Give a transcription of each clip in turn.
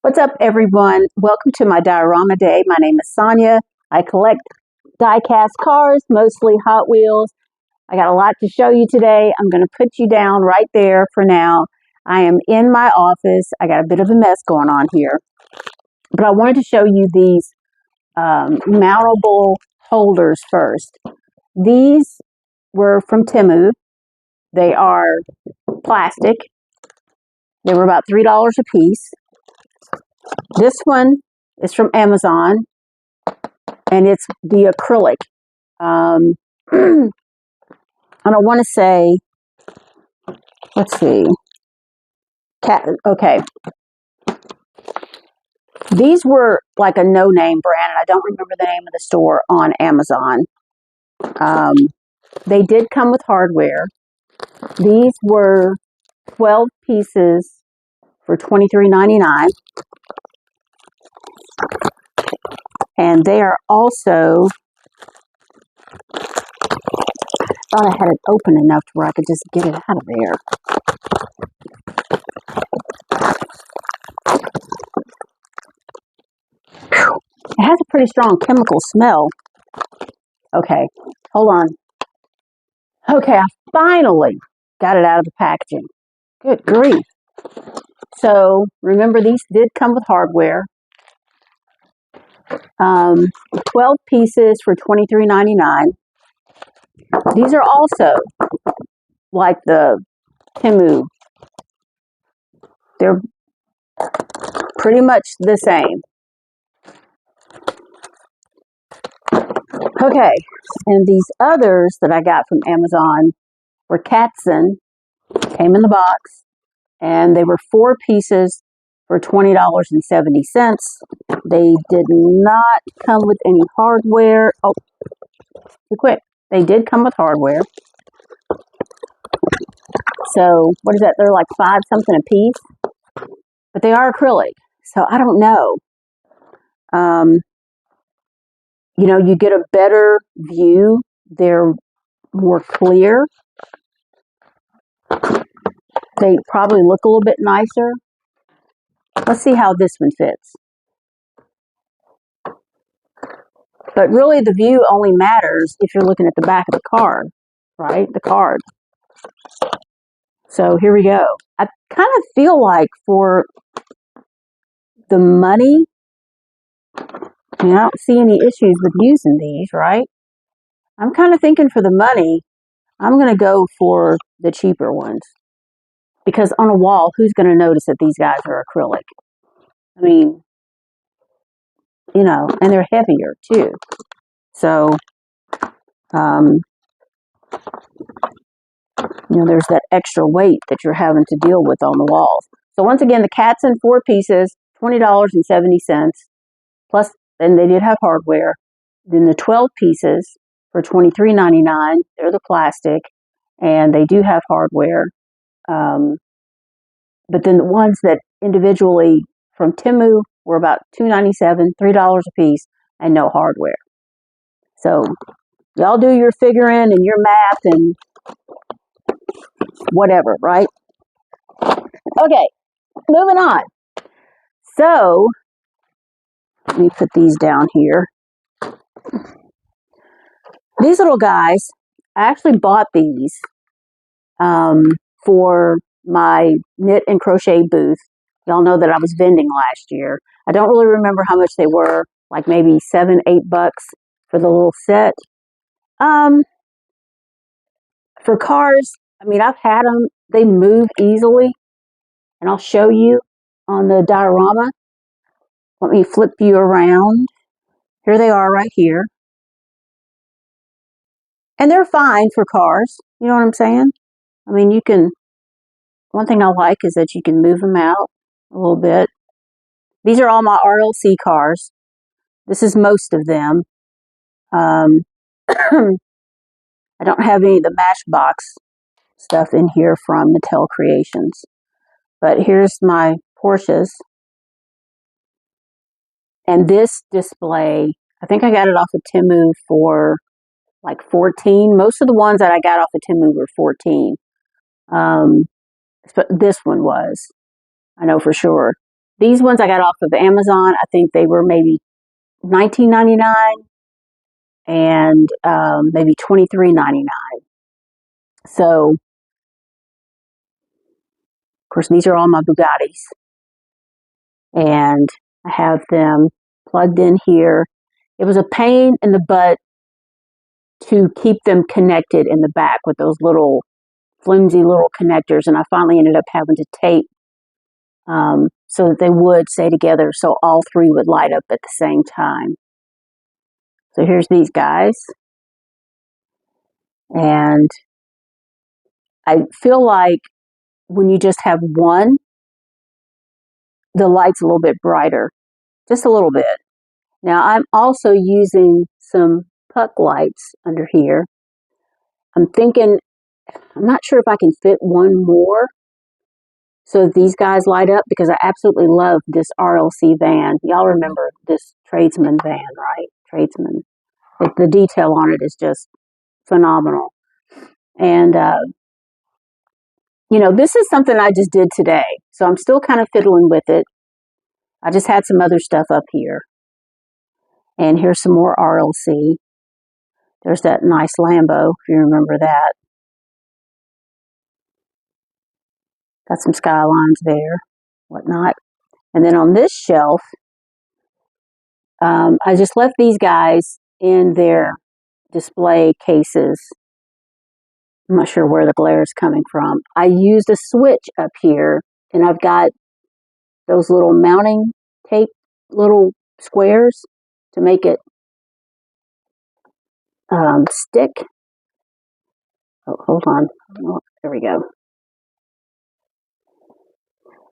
What's up, everyone? Welcome to my diorama day. My name is Sonia. I collect diecast cars, mostly Hot Wheels. I got a lot to show you today. I'm going to put you down right there for now. I am in my office. I got a bit of a mess going on here. But I wanted to show you these mountable holders first. These were from Temu. They are plastic. They were about $3 a piece. This one is from Amazon, and it's the acrylic. And I want to say, let's see. Okay. These were like a no-name brand, and I don't remember the name of the store on Amazon. They did come with hardware. These were 12 pieces for $23.99. And they are also, I thought I had it open enough to where I could just get it out of there. It has a pretty strong chemical smell. Okay, hold on. Okay, I finally got it out of the packaging. Good grief. So, remember, these did come with hardware. 12 pieces for $23.99. These are also like the Temu. They're pretty much the same. Okay, and these others that I got from Amazon were Katzen, came in the box, and they were 4 pieces for $20.70. They did not come with any hardware. Oh, too quick. They did come with hardware. So, what is that? They're like 5 something a piece. But they are acrylic, so I don't know. You know, you get a better view. They're more clear. They probably look a little bit nicer. Let's see how this one fits. But really, the view only matters if you're looking at the back of the card, right? The card. So here we go. I kind of feel like for the money, I don't see any issues with using these, right? I'm kind of thinking for the money, I'm going to go for the cheaper ones. Because on a wall, who's going to notice that these guys are acrylic? I mean, you know, and they're heavier too. So, you know, there's that extra weight that you're having to deal with on the walls. So once again, the Katzen 4 pieces, $20.70. Plus, and they did have hardware. Then the 12 pieces for $23.99. They're the plastic, and they do have hardware. But then the ones that individually from Temu were about $2.97, $3 a piece, and no hardware. So y'all do your figuring and your math and whatever, right? Okay, moving on. So let me put these down here. These little guys, I actually bought these for my knit and crochet booth. Y'all know that I was vending last year. I don't really remember how much they were, like maybe $7, $8 for the little set. For cars, I mean, I've had them. They move easily, and I'll show you on the diorama. Let me flip you around. Here they are right here. And they're fine for cars. You know what I'm saying? I mean, you can, one thing I like is that you can move them out a little bit. These are all my RLC cars. This is most of them. I don't have any of the Matchbox stuff in here from Mattel Creations. But here's my Porsches. And this display, I think I got it off of Temu for like 14. Most of the ones that I got off of Temu were 14. But this one was, I know for sure. These ones I got off of Amazon. I think they were maybe $19.99 and maybe $23.99. So, of course, these are all my Bugattis. And I have them plugged in here. It was a pain in the butt to keep them connected in the back with those little flimsy little connectors, and I finally ended up having to tape so that they would stay together so all three would light up at the same time. So here's these guys, and I feel like when you just have one, the light's a little bit brighter, just a little bit. Now I'm also using some puck lights under here. I'm not sure if I can fit one more so these guys light up, because I absolutely love this RLC van. Y'all remember this tradesman van, right? Tradesman. The detail on it is just phenomenal. And, this is something I just did today. So I'm still kind of fiddling with it. I just had some other stuff up here. And here's some more RLC. There's that nice Lambo, if you remember that. Got some skylines there, whatnot. And then on this shelf, I just left these guys in their display cases. I'm not sure where the glare is coming from. I used a switch up here, and I've got those little mounting tape, little squares to make it stick. Oh, hold on. Oh, there we go.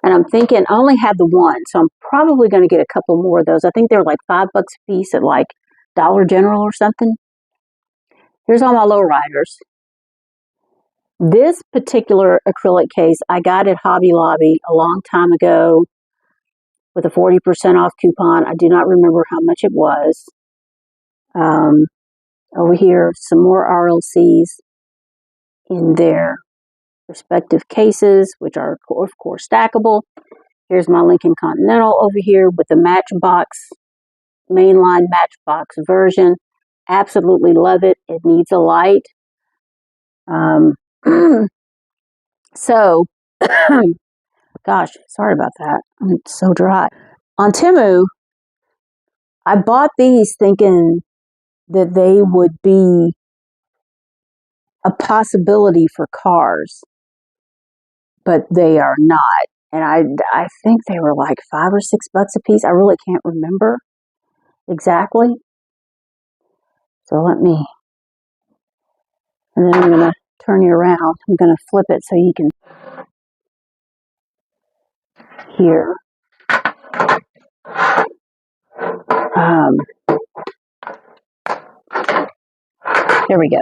And I'm thinking I only have the one, so I'm probably going to get a couple more of those. I think they were like $5 a piece at like Dollar General or something. Here's all my lowriders. This particular acrylic case I got at Hobby Lobby a long time ago with a 40% off coupon. I do not remember how much it was. Over here, some more RLCs in their respective cases, which are, of course, stackable. Here's my Lincoln Continental over here with the Matchbox, mainline Matchbox version. Absolutely love it. It needs a light. So, gosh, sorry about that. It's so dry. On Temu, I bought these thinking that they would be a possibility for cars, but they are not. And I think they were like $5 or $6 a piece. I really can't remember exactly. So and then I'm going to turn you around. I'm going to flip it so you can hear. There we go.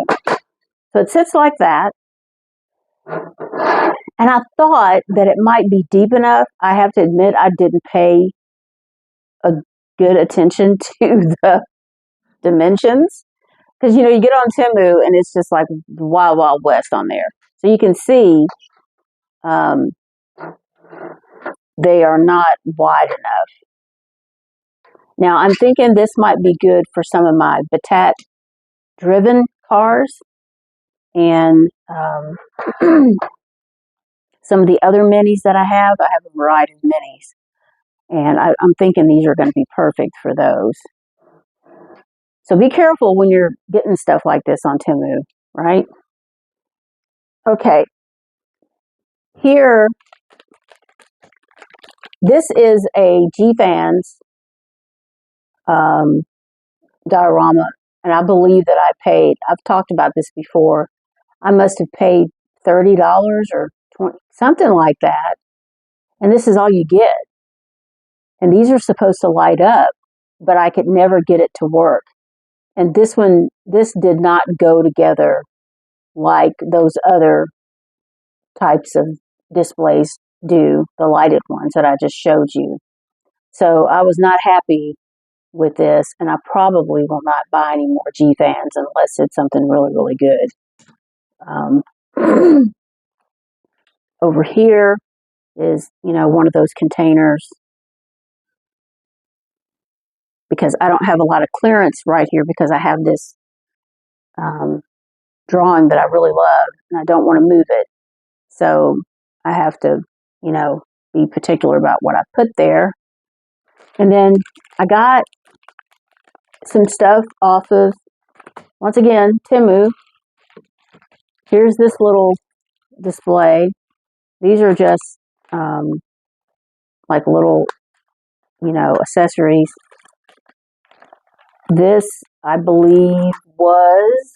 So it sits like that. And I thought that it might be deep enough. I have to admit, I didn't pay a good attention to the dimensions. Because, you get on Temu and it's just like Wild Wild West on there. So you can see they are not wide enough. Now, I'm thinking this might be good for some of my Batat driven cars and some of the other minis that I have. I have a variety of minis. And I'm thinking these are going to be perfect for those. So be careful when you're getting stuff like this on Temu, right? Okay. Here, this is a G-Fans diorama, and I believe that I've talked about this before, I must have paid $30 or $20, something like that. And this is all you get. And these are supposed to light up, but I could never get it to work. And this did not go together like those other types of displays do, the lighted ones that I just showed you. So I was not happy with this, and I probably will not buy any more G-Fans unless it's something really, really good. Over here is, one of those containers because I don't have a lot of clearance right here because I have this drawing that I really love and I don't want to move it. So I have to, you know, be particular about what I put there. And then I got some stuff off of, once again, Temu. Here's this little display. These are just like little, you know, accessories. This, I believe, was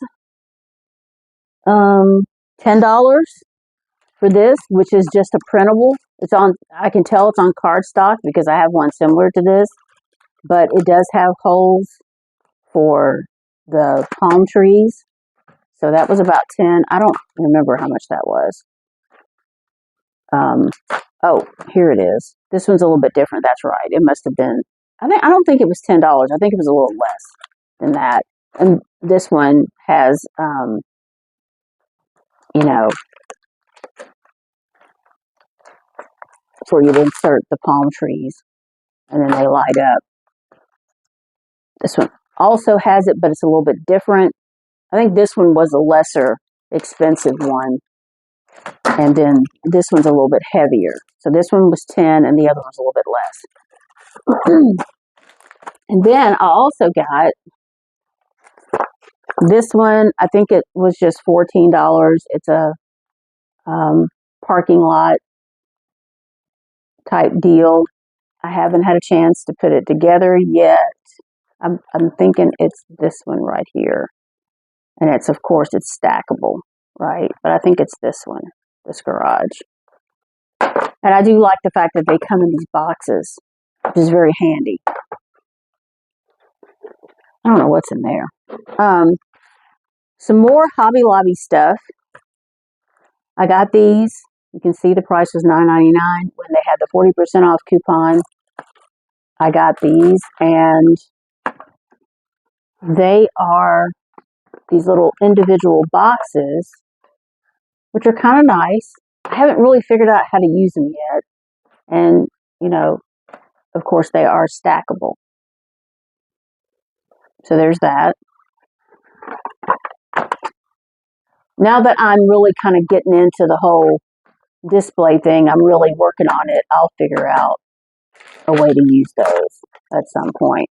$10 for this, which is just a printable. It's on, I can tell it's on cardstock because I have one similar to this, but it does have holes for the palm trees. So that was about 10. I don't remember how much that was. Oh, here it is. This one's a little bit different. That's right. It must have been, I don't think it was $10. I think it was a little less than that. And this one has, you know, for you to insert the palm trees and then they light up. This one also has it, but it's a little bit different. I think this one was a lesser expensive one. And then this one's a little bit heavier. So this one was 10 and the other one's a little bit less. And then I also got this one. I think it was just $14. It's a parking lot type deal. I haven't had a chance to put it together yet. I'm thinking it's this one right here. And it's, of course, it's stackable, right? But I think it's this one, this garage. And I do like the fact that they come in these boxes, which is very handy. I don't know what's in there. Some more Hobby Lobby stuff. I got these. You can see the price was $9.99 when they had the 40% off coupon. I got these, and they are these little individual boxes, which are kind of nice. I haven't really figured out how to use them yet. And, you know, of course, they are stackable. So there's that. Now that I'm really kind of getting into the whole display thing, I'm really working on it. I'll figure out a way to use those at some point.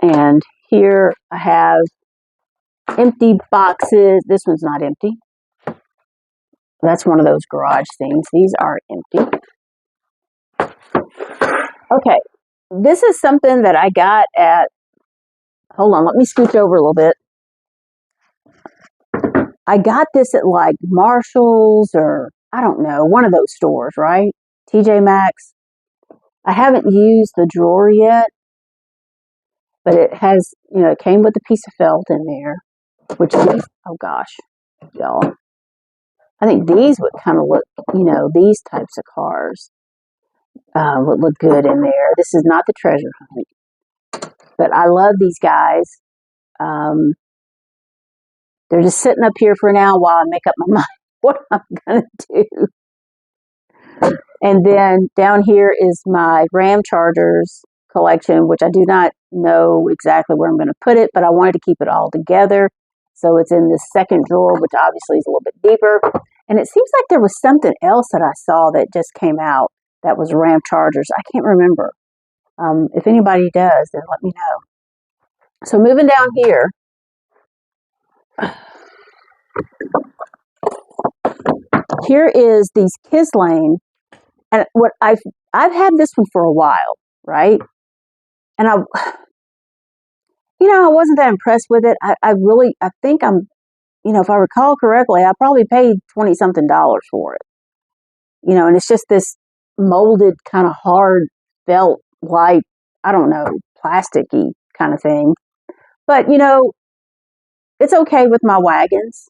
And here I have empty boxes. This one's not empty. That's one of those garage things. These are empty. Okay, this is something that I got at, hold on, let me scooch over a little bit. I got this at like Marshall's or, I don't know, one of those stores, right? TJ Maxx. I haven't used the drawer yet, but it has, you know, it came with a piece of felt in there, which these, oh gosh, y'all. I think these would kind of look, you know, these types of cars would look good in there. This is not the treasure hunt, but I love these guys. They're just sitting up here for now while I make up my mind what I'm going to do. And then down here is my Ram Chargers collection, which I do not know exactly where I'm going to put it, but I wanted to keep it all together. So it's in this second drawer, which obviously is a little bit deeper. And it seems like there was something else that I saw that just came out that was Ram Chargers. I can't remember. If anybody does, then let me know. So moving down here, here is these Kislane, and what I've had this one for a while, right? And I wasn't that impressed with it. I think I'm, you know, if I recall correctly, I probably paid $20-something for it. You know, and it's just this molded kind of hard felt like, I don't know, plasticky kind of thing. But, you know, it's okay with my wagons.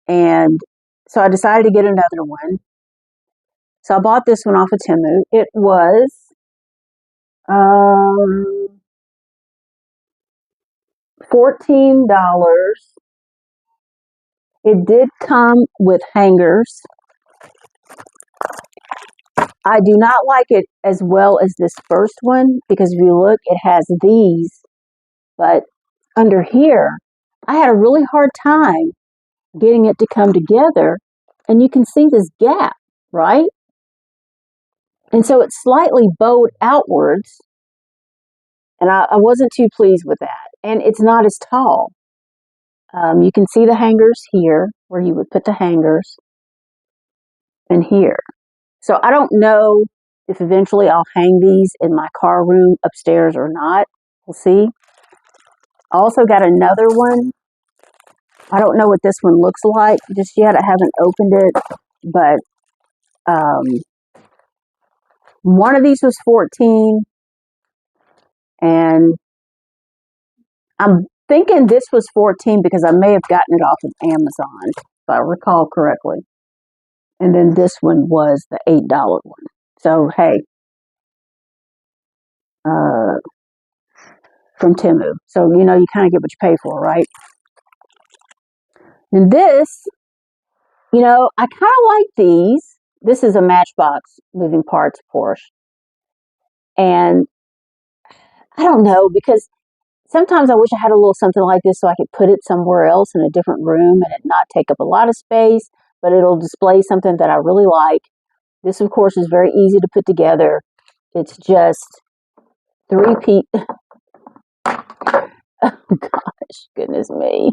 And so I decided to get another one. So I bought this one off of Temu. It was $14. It did come with hangers. I do not like it as well as this first one because if you look, it has these, but under here, I had a really hard time getting it to come together, and you can see this gap, right? And so it's slightly bowed outwards, and I wasn't too pleased with that. And it's not as tall. You can see the hangers here, where you would put the hangers, and here. So I don't know if eventually I'll hang these in my car room upstairs or not. We'll see. I also got another one. I don't know what this one looks like just yet. I haven't opened it, but one of these was 14, and I'm thinking this was 14 because I may have gotten it off of Amazon, if I recall correctly. And then this one was the $8 one. So, hey, from Temu. So, you know, you kind of get what you pay for, right? And this, you know, I kind of like these. This is a Matchbox moving parts Porsche. And I don't know, because sometimes I wish I had a little something like this so I could put it somewhere else in a different room and it not take up a lot of space, but it'll display something that I really like. This, of course, is very easy to put together. It's just 3 pieces. Oh, gosh, goodness me.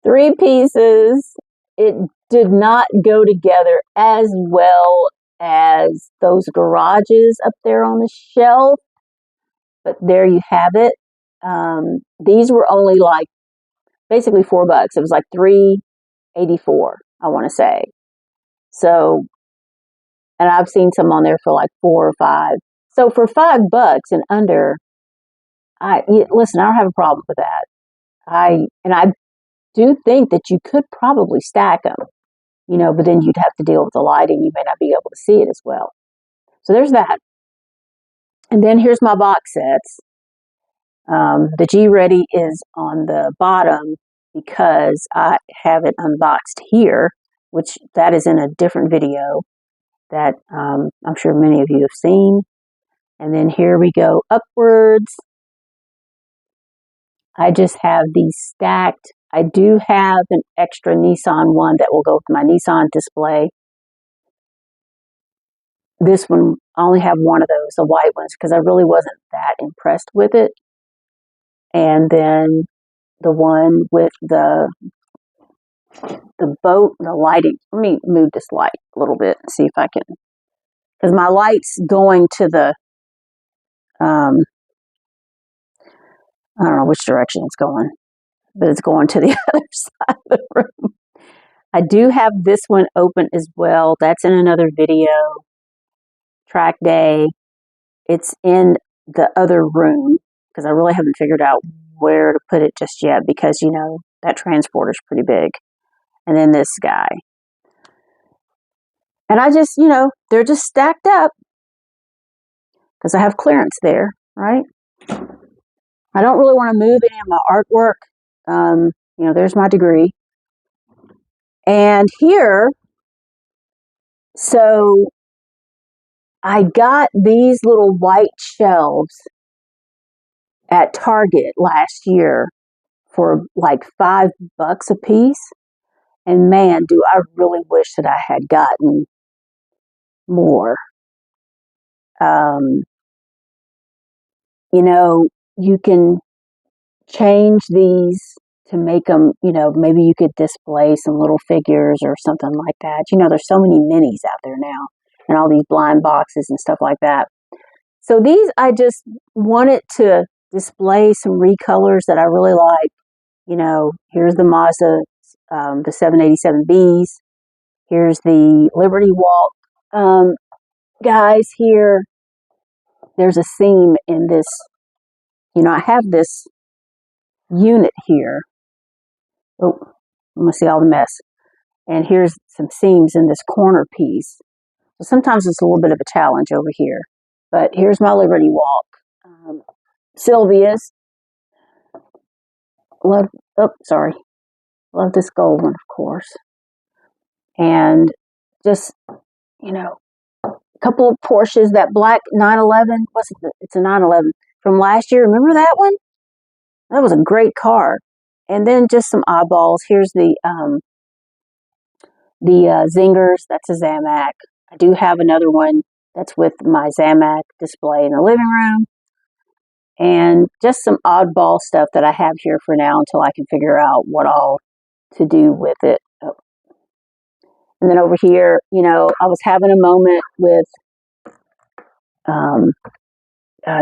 3 pieces. It did not go together as well as those garages up there on the shelf, but there you have it. These were only like basically $4. It was like $3.84, I want to say. So, and I've seen some on there for like 4 or 5. So for $5 and under, listen, I don't have a problem with that. I do think that you could probably stack them, you know, but then you'd have to deal with the lighting. You may not be able to see it as well. So there's that. And then here's my box sets. The G Ready is on the bottom because I have it unboxed here, which that is in a different video that I'm sure many of you have seen. And then here we go upwards. I just have these stacked. I do have an extra Nissan one that will go with my Nissan display. This one, I only have one of those, the white ones, because I really wasn't that impressed with it. And then the one with the boat, the lighting. Let me move this light a little bit and see if I can, because my light's going to the, I don't know which direction it's going, but it's going to the other side of the room. I do have this one open as well. That's in another video, track day. It's in the other room because I really haven't figured out where to put it just yet because, you know, that transporter's pretty big. And then this guy. And I just, you know, they're just stacked up because I have clearance there, right? I don't really want to move any of my artwork. You know, there's my degree. And here, so I got these little white shelves at Target last year for like $5 a piece. And man, do I really wish that I had gotten more. You know, you can change these to make them, you know, maybe you could display some little figures or something like that. You know, there's so many minis out there now and all these blind boxes and stuff like that. So these, I just wanted to display some recolors that I really like. You know, here's the Mazda, the 787Bs. Here's the Liberty Walk. Guys, here, there's a seam in this. You know, I have this unit here. Oh, I'm going to see all the mess. And here's some seams in this corner piece. So sometimes it's a little bit of a challenge over here. But here's my Liberty Walk. Sylvia's. Love this gold one, of course. And just, you know, couple of Porsches, that black 911, it's a 911 from last year. Remember that one? That was a great car. And then just some oddballs. Here's the Zingers. That's a Zamac. I do have another one that's with my Zamac display in the living room. And just some oddball stuff that I have here for now until I can figure out what all to do with it. Oh. And then over here, you know, I was having a moment with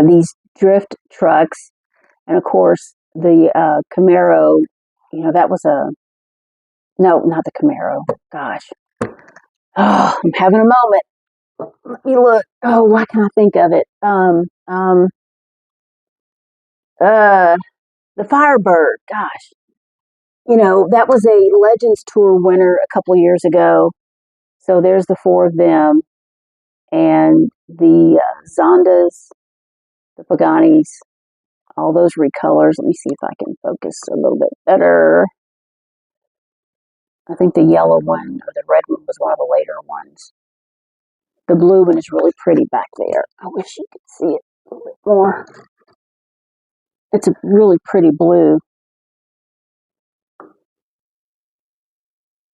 these drift trucks. And of course, the Camaro, you know, that was no, not the Camaro. Gosh. Oh, I'm having a moment. Let me look. Oh, why can't I think of it? The Firebird. Gosh. You know, that was a Legends Tour winner a couple years ago. So there's the four of them. And the Zondas, the Paganis, all those recolors. Let me see if I can focus a little bit better. I think the yellow one or the red one was one of the later ones. The blue one is really pretty back there. I wish you could see it a little bit more. It's a really pretty blue.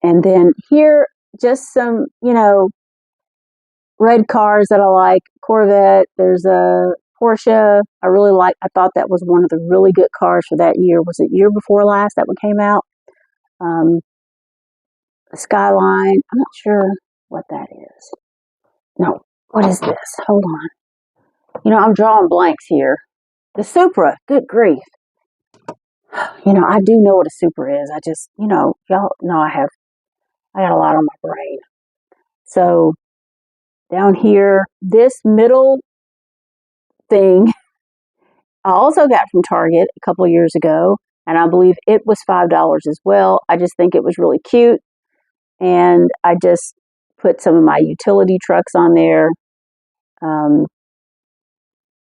And then here, just some, you know, red cars that I like. Corvette, there's a Porsche. I thought that was one of the really good cars for that year. Was it year before last that one came out? A Skyline. I'm not sure what that is. No, what is this? Hold on. You know, I'm drawing blanks here. The Supra. Good grief. You know, I do know what a Supra is. I just, you know, y'all know I got a lot on my brain. So down here, this middle thing I also got from Target a couple of years ago, and I believe it was $5 as well. I just think it was really cute, and I just put some of my utility trucks on there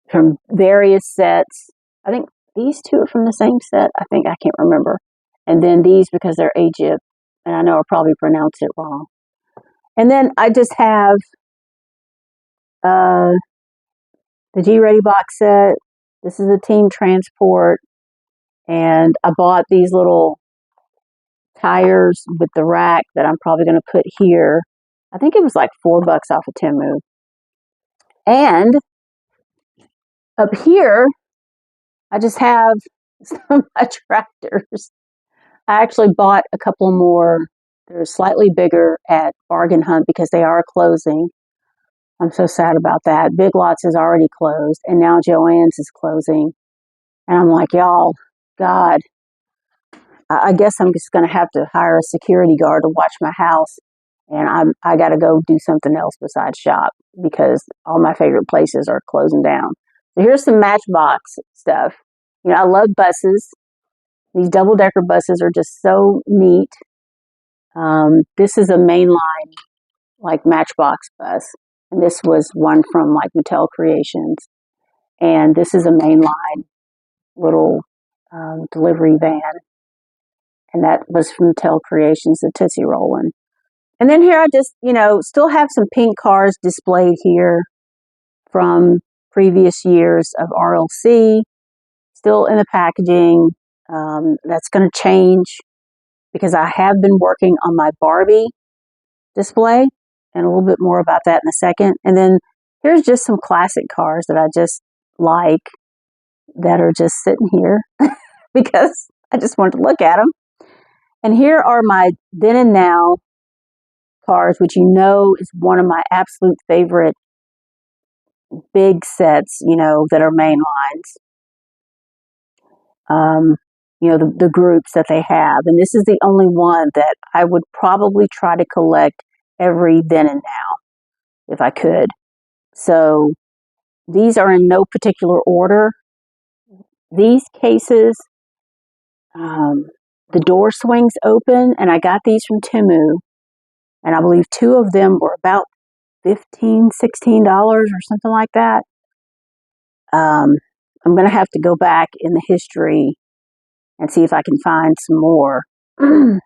from various sets. I think these two are from the same set. I can't remember. And then these because they're Egypt, and I know I'll probably pronounce it wrong. And then I just have the G Ready box set. This is a Team Transport, and I bought these little tires with the rack that I'm probably going to put here. I think it was like $4 off of Temu. And up here, I just have some of my tractors. I actually bought a couple more. They're slightly bigger at Bargain Hunt because they are closing. I'm so sad about that. Big Lots is already closed, and now Joann's is closing. And I'm like, y'all, God, I guess I'm just going to have to hire a security guard to watch my house. And I got to go do something else besides shop because all my favorite places are closing down. So here's some Matchbox stuff. You know, I love buses. These double-decker buses are just so neat. This is a mainline, like Matchbox bus. And this was one from like Mattel Creations. And this is a mainline little delivery van. And that was from Mattel Creations, the Tootsie Rollin'. And then here I just, you know, still have some pink cars displayed here from previous years of RLC. Still in the packaging. That's going to change because I have been working on my Barbie display, and a little bit more about that in a second. And then here's just some classic cars that I just like that are just sitting here because I just wanted to look at them. And here are my then and now cars, which you know is one of my absolute favorite big sets, you know, that are main lines. You know, the groups that they have. And this is the only one that I would probably try to collect every then and now if I could. So these are in no particular order. These cases, the door swings open, and I got these from Temu, and I believe two of them were about $15, $16 or something like that. I'm going to have to go back in the history and see if I can find some more. Because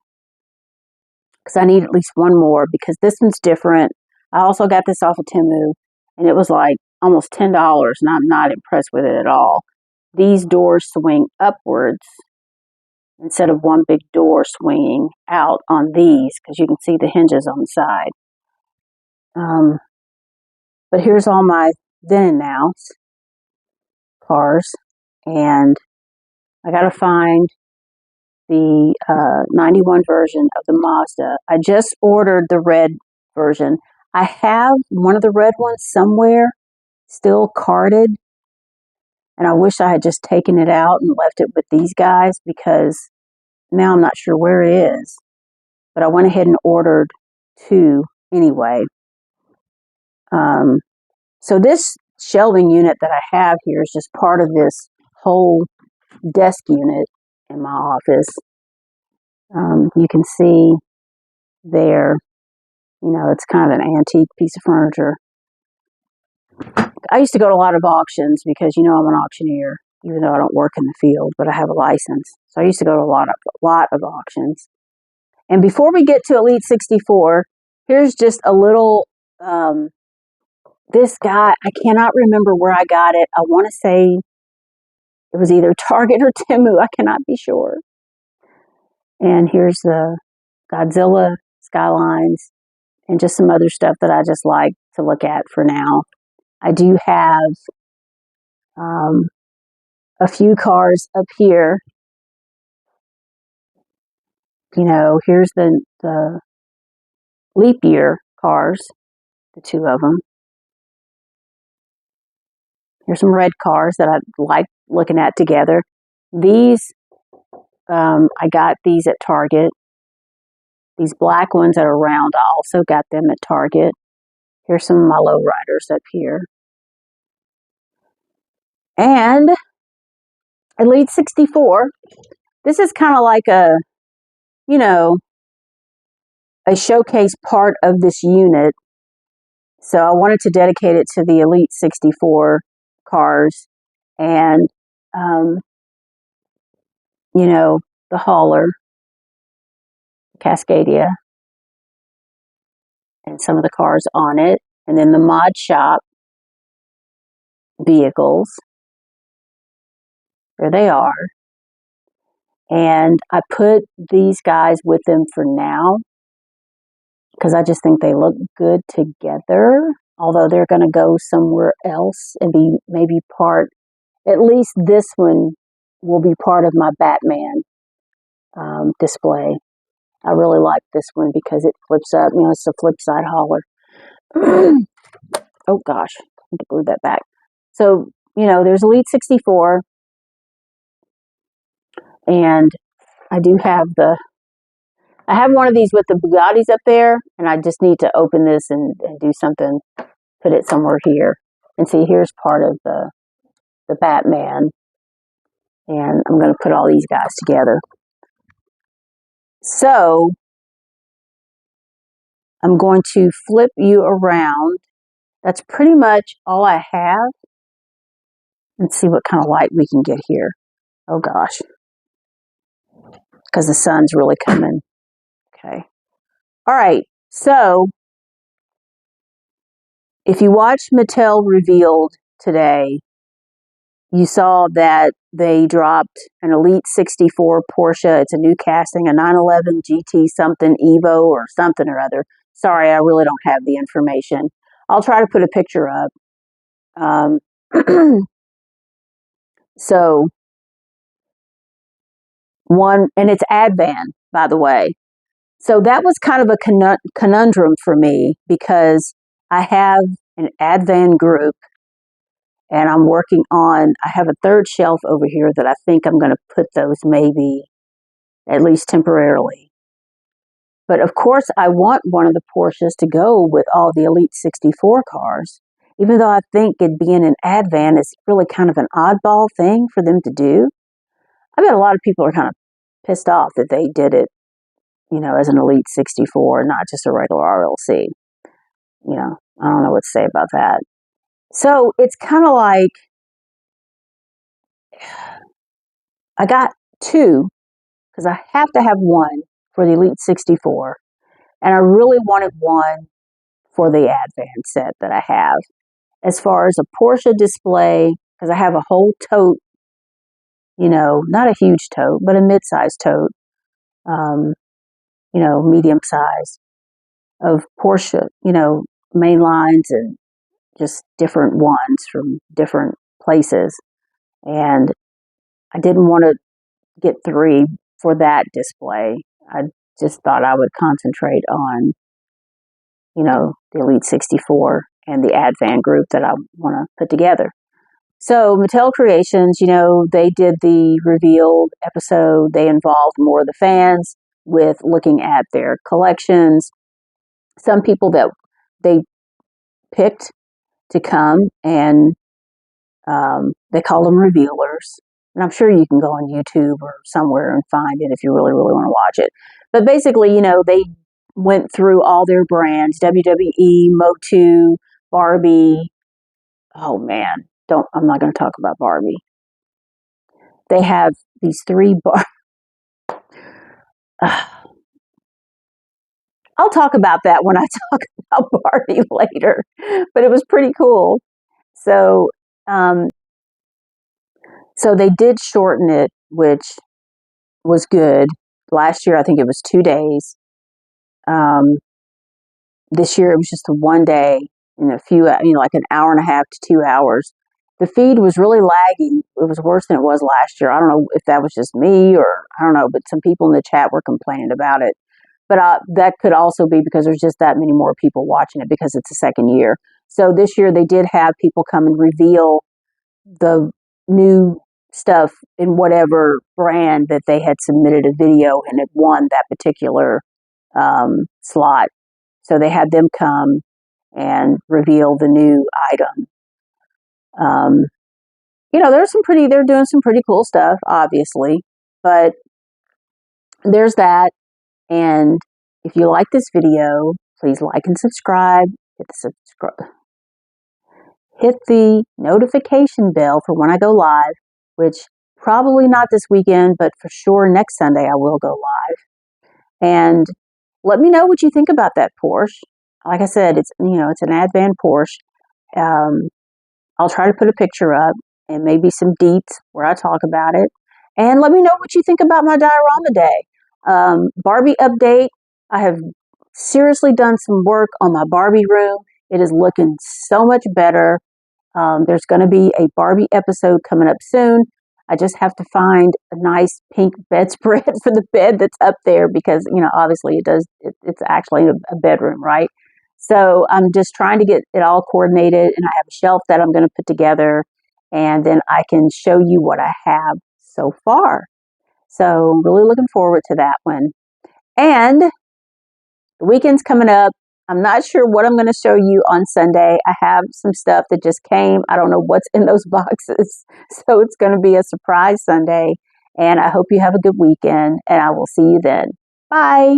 I need at least one more because this one's different. I also got this off of Temu. and it was like almost $10, and I'm not impressed with it at all. These doors swing upwards instead of one big door swinging out on these, because you can see the hinges on the side. But here's all my then and nows cars, and I gotta find the 91 version of the Mazda. I just ordered the red version. I have one of the red ones somewhere still carded, and I wish I had just taken it out and left it with these guys, because now I'm not sure where it is. But I went ahead and ordered 2 anyway. So this shelving unit that I have here is just part of this whole desk unit in my office. You can see there, it's kind of an antique piece of furniture. I used to go to a lot of auctions because, I'm an auctioneer, even though I don't work in the field, but I have a license. So I used to go to a lot of auctions. And before we get to Elite 64, here's just a little, this guy, I cannot remember where I got it. I want to say it was either Target or Temu. I cannot be sure. And here's the Godzilla Skylines and just some other stuff that I just like to look at for now. I do have a few cars up here. Here's the leap year cars, the 2 of them. Here's some red cars that I like looking at together. These, I got these at Target. These black ones that are round, I also got them at Target. Here's some of my lowriders up here. And Elite 64, this is kind of like a showcase part of this unit. So I wanted to dedicate it to the Elite 64 cars and, the hauler, Cascadia, and some of the cars on it. And then the mod shop vehicles. There they are. And I put these guys with them for now because I just think they look good together, although they're going to go somewhere else and be maybe part, at least this one will be part of my Batman display. I really like this one because it flips up, it's a flip side hauler. Oh gosh, I need to glue that back. So, there's Elite 64, and I have one of these with the Bugattis up there, and I just need to open this and do something, put it somewhere here. And see, here's part of the Batman, and I'm going to put all these guys together. So, I'm going to flip you around. That's pretty much all I have. Let's see what kind of light we can get here. Oh gosh. Because the sun's really coming. Okay. All right. So, if you watched Mattel Revealed today, you saw that they dropped an Elite 64 Porsche. It's a new casting, a 911 GT something Evo or something or other. Sorry, I really don't have the information. I'll try to put a picture up. So, and it's Advan, by the way. So that was kind of a conundrum for me because I have an Advan group and I have a third shelf over here that I think I'm going to put those maybe at least temporarily. But of course, I want one of the Porsches to go with all the Elite 64 cars, even though I think it being an Advan is really kind of an oddball thing for them to do. I bet a lot of people are kind of pissed off that they did it, as an Elite 64, not just a regular RLC. I don't know what to say about that. So it's kind of like, I got 2, because I have to have one for the Elite 64, and I really wanted one for the Advan set that I have. as far as a Porsche display, because I have a whole tote, not a huge tote, but a mid-sized tote, medium size of Porsche, main lines and just different ones from different places. And I didn't want to get 3 for that display. I just thought I would concentrate on, the Elite 64 and the Advan group that I want to put together. So Mattel Creations, they did the reveal episode. They involved more of the fans with looking at their collections. Some people that they picked to come, and they call them revealers. And I'm sure you can go on YouTube or somewhere and find it if you really, really want to watch it. But basically, they went through all their brands, WWE, Motu, Barbie. Oh man, I'm not going to talk about Barbie. They have these 3 I'll talk about that when I talk about Barbie later, but it was pretty cool. So, so they did shorten it, which was good. Last year, I think it was 2 days. This year, it was just a 1 day and a few, like an hour and a half to 2 hours. The feed was really laggy. It was worse than it was last year. I don't know if that was just me or I don't know, but some people in the chat were complaining about it. But that could also be because there's just that many more people watching it because it's the second year. So this year they did have people come and reveal the new stuff in whatever brand that they had submitted a video and it won that particular slot. So they had them come and reveal the new item. They're doing some pretty cool stuff, obviously, but there's that. And if you like this video, please like and subscribe. Hit the notification bell for when I go live, which probably not this weekend, but for sure next Sunday I will go live. And let me know what you think about that Porsche. Like I said, it's an Advan Porsche. I'll try to put a picture up and maybe some deets where I talk about it. And let me know what you think about my diorama day. Barbie update. I have seriously done some work on my Barbie room. It is looking so much better. There's going to be a Barbie episode coming up soon. I just have to find a nice pink bedspread for the bed that's up there because, obviously it's actually a bedroom, right? So I'm just trying to get it all coordinated, and I have a shelf that I'm going to put together, and then I can show you what I have so far. So I'm really looking forward to that one. And the weekend's coming up. I'm not sure what I'm going to show you on Sunday. I have some stuff that just came. I don't know what's in those boxes. So it's going to be a surprise Sunday. And I hope you have a good weekend, and I will see you then. Bye.